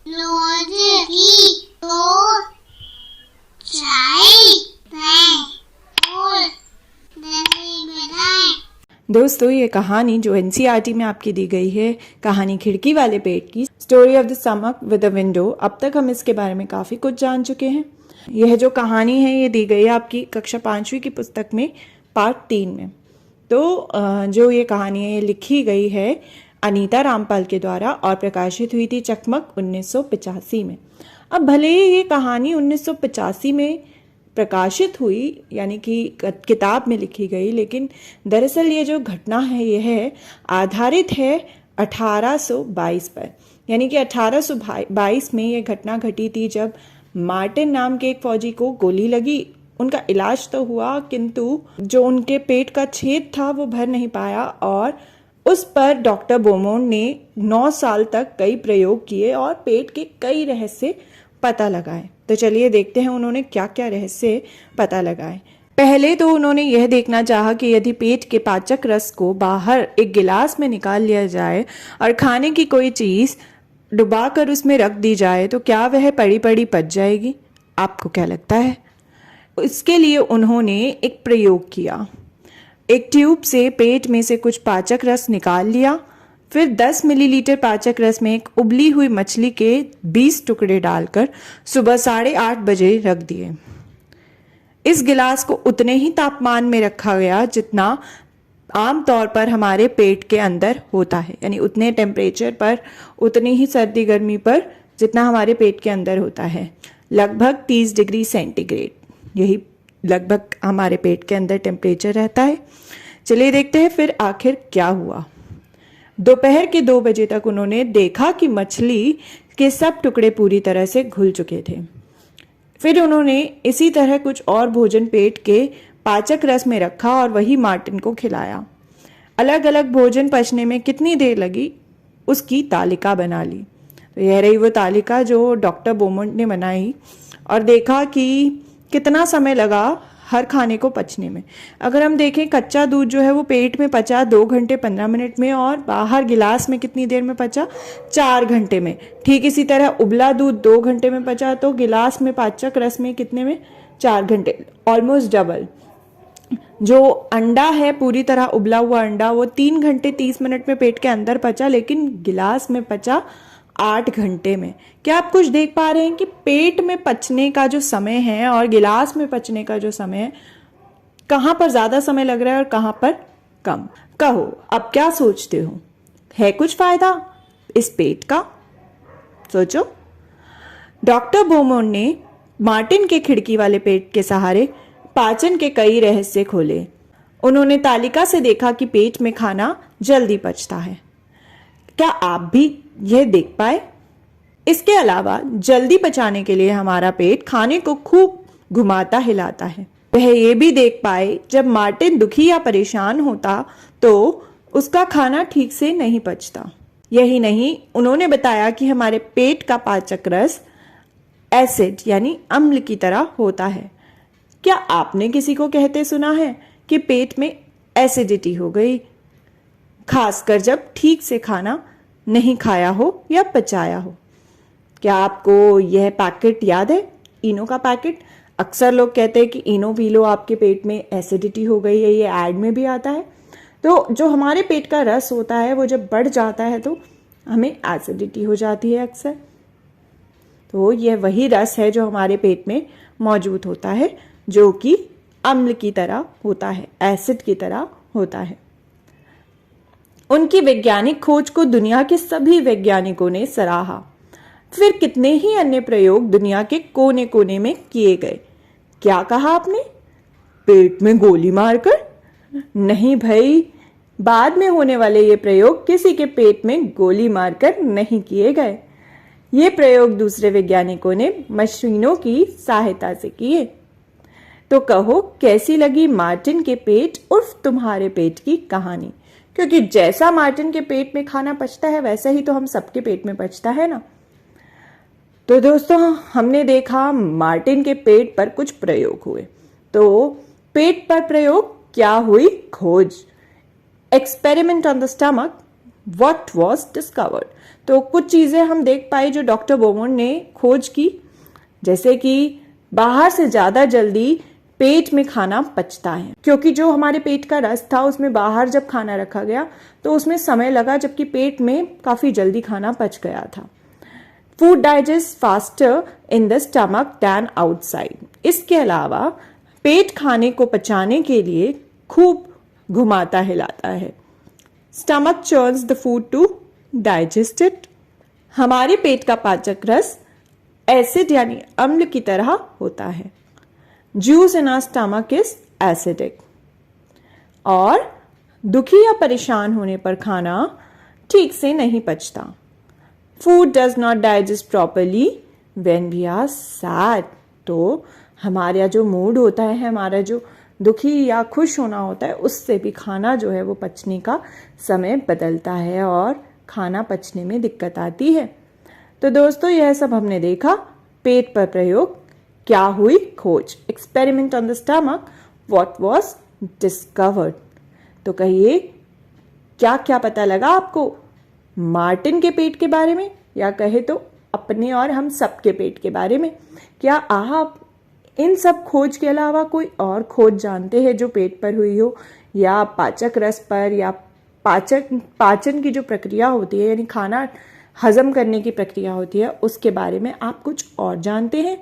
दोस्तों, ये कहानी जो एनसीईआरटी में आपकी दी गई है, कहानी खिड़की वाले पेट की, story of the stomach with a window, अब तक हम इसके बारे में काफ़ी कुछ जान चुके हैं। यह जो कहानी है ये दी गई है आपकी कक्षा 5वीं की पुस्तक में पार्ट 3 में। तो जो ये कहानी है ये लिखी गई है अनीता रामपाल के द्वारा और प्रकाशित हुई थी चकमक 1985 में। अब भले ही ये कहानी 1985 में प्रकाशित हुई, यानी कि किताब में लिखी गई, लेकिन दरअसल ये जो घटना है यह आधारित है 1822 पर। यानी कि 1822 में ये घटना घटी थी जब मार्टिन नाम के एक फौजी को गोली लगी। उनका इलाज तो हुआ, किंतु जो उनके पेट का छेद था वो भर नहीं पाया और उस पर डॉक्टर बोमोंट ने 9 साल तक कई प्रयोग किए और पेट के कई रहस्य पता लगाए। तो चलिए देखते हैं उन्होंने क्या क्या रहस्य पता लगाए। पहले तो उन्होंने यह देखना चाहा कि यदि पेट के पाचक रस को बाहर एक गिलास में निकाल लिया जाए और खाने की कोई चीज़ डुबाकर उसमें रख दी जाए तो क्या वह पड़ी पड़ी पच जाएगी। आपको क्या लगता है? इसके लिए उन्होंने एक प्रयोग किया। एक ट्यूब से पेट में से कुछ पाचक रस निकाल लिया, फिर 10 मिलीलीटर पाचक रस में एक उबली हुई मछली के 20 टुकड़े डालकर सुबह 8:30 बजे रख दिए। इस गिलास को उतने ही तापमान में रखा गया जितना आमतौर पर हमारे पेट के अंदर होता है, यानी उतने टेम्परेचर पर, उतनी ही सर्दी गर्मी पर जितना हमारे पेट के अंदर होता है, लगभग 30 डिग्री सेंटीग्रेड। यही लगभग हमारे पेट के अंदर टेम्परेचर रहता है। चलिए देखते हैं फिर आखिर क्या हुआ। दोपहर के 2 बजे तक उन्होंने देखा कि मछली के सब टुकड़े पूरी तरह से घुल चुके थे। फिर उन्होंने इसी तरह कुछ और भोजन पेट के पाचक रस में रखा और वही मार्टिन को खिलाया। अलग अलग भोजन पचने में कितनी देर लगी उसकी तालिका बना ली। तो यह रही वो तालिका जो डॉक्टर बोमोंट ने बनाई और देखा कि कितना समय लगा हर खाने को पचने में। अगर हम देखें, कच्चा दूध जो है वो पेट में पचा 2 घंटे 15 मिनट में और बाहर गिलास में कितनी देर में पचा? 4 घंटे में। ठीक इसी तरह उबला दूध 2 घंटे में पचा तो गिलास में पाचक रस में कितने में? 4 घंटे, ऑलमोस्ट डबल। जो अंडा है, पूरी तरह उबला हुआ अंडा, वो 3 घंटे 30 मिनट में पेट के अंदर पचा, लेकिन गिलास में पचा 8 घंटे में। क्या आप कुछ देख पा रहे हैं कि पेट में पचने का जो समय है और गिलास में पचने का जो समय है, कहाँ पर ज्यादा समय लग रहा है और कहाँ पर कम? कहो, अब क्या सोचते हो? है कुछ फायदा इस पेट का? सोचो। डॉक्टर बोमोंट ने मार्टिन के खिड़की वाले पेट के सहारे पाचन के कई रहस्य खोले। उन्होंने तालिका से देखा कि पेट में खाना जल्दी पचता है। क्या आप भी यह देख पाए? इसके अलावा जल्दी पचाने के लिए हमारा पेट खाने को खूब घुमाता हिलाता है। वह ये भी देख पाए जब मार्टिन दुखी या परेशान होता तो उसका खाना ठीक से नहीं पचता। यही नहीं, उन्होंने बताया कि हमारे पेट का पाचक रस एसिड यानी अम्ल की तरह होता है। क्या आपने किसी को कहते सुना है कि पेट में एसिडिटी हो गई, खासकर जब ठीक से खाना नहीं खाया हो या पचाया हो? क्या आपको यह पैकेट याद है, इनो का पैकेट? अक्सर लोग कहते हैं कि इनो पी लो, आपके पेट में एसिडिटी हो गई है, ये ऐड में भी आता है। तो जो हमारे पेट का रस होता है वो जब बढ़ जाता है तो हमें एसिडिटी हो जाती है अक्सर। तो यह वही रस है जो हमारे पेट में मौजूद होता है, जो कि अम्ल की तरह होता है, एसिड की तरह होता है। उनकी वैज्ञानिक खोज को दुनिया के सभी वैज्ञानिकों ने सराहा। फिर कितने ही अन्य प्रयोग दुनिया के कोने कोने में किए गए। क्या कहा आपने? पेट में गोली मारकर? नहीं भाई, बाद में होने वाले ये प्रयोग किसी के पेट में गोली मारकर नहीं किए गए। ये प्रयोग दूसरे वैज्ञानिकों ने मशीनों की सहायता से किए। तो कहो, कैसी लगी मार्टिन के पेट उर्फ तुम्हारे पेट की कहानी? क्योंकि जैसा मार्टिन के पेट में खाना पचता है वैसा ही तो हम सबके पेट में पचता है ना। तो दोस्तों, हमने देखा मार्टिन के पेट पर कुछ प्रयोग हुए। तो पेट पर प्रयोग क्या हुई? खोज। Experiment on the stomach what was discovered. तो कुछ चीजें हम देख पाए जो डॉक्टर बोमोन ने खोज की, जैसे कि बाहर से ज्यादा जल्दी पेट में खाना पचता है, क्योंकि जो हमारे पेट का रस था उसमें बाहर जब खाना रखा गया तो उसमें समय लगा, जबकि पेट में काफी जल्दी खाना पच गया था। Food digest faster in the stomach than outside. इसके अलावा पेट खाने को पचाने के लिए खूब घुमाता हिलाता है। Stomach churns the food to digest it. हमारे पेट का पाचक रस एसिड यानी अम्ल की तरह होता है। Juice in our stomach is acidic. और दुखी या परेशान होने पर खाना ठीक से नहीं पचता। Food does not digest properly when we are sad. तो हमारा जो मूड होता है, हमारा जो दुखी या खुश होना होता है, उससे भी खाना जो है वो पचने का समय बदलता है और खाना पचने में दिक्कत आती है। तो दोस्तों, यह सब हमने देखा। पेट पर प्रयोग, क्या हुई खोज, experiment on the stomach, what was discovered. तो कहिए, क्या क्या पता लगा आपको मार्टिन के पेट के बारे में, या कहे तो अपने और हम सबके पेट के बारे में? क्या आप इन सब खोज के अलावा कोई और खोज जानते हैं जो पेट पर हुई हो, या पाचक रस पर, या पाचन की जो प्रक्रिया होती है, यानी खाना हजम करने की प्रक्रिया होती है, उसके बारे में आप कुछ और जानते हैं?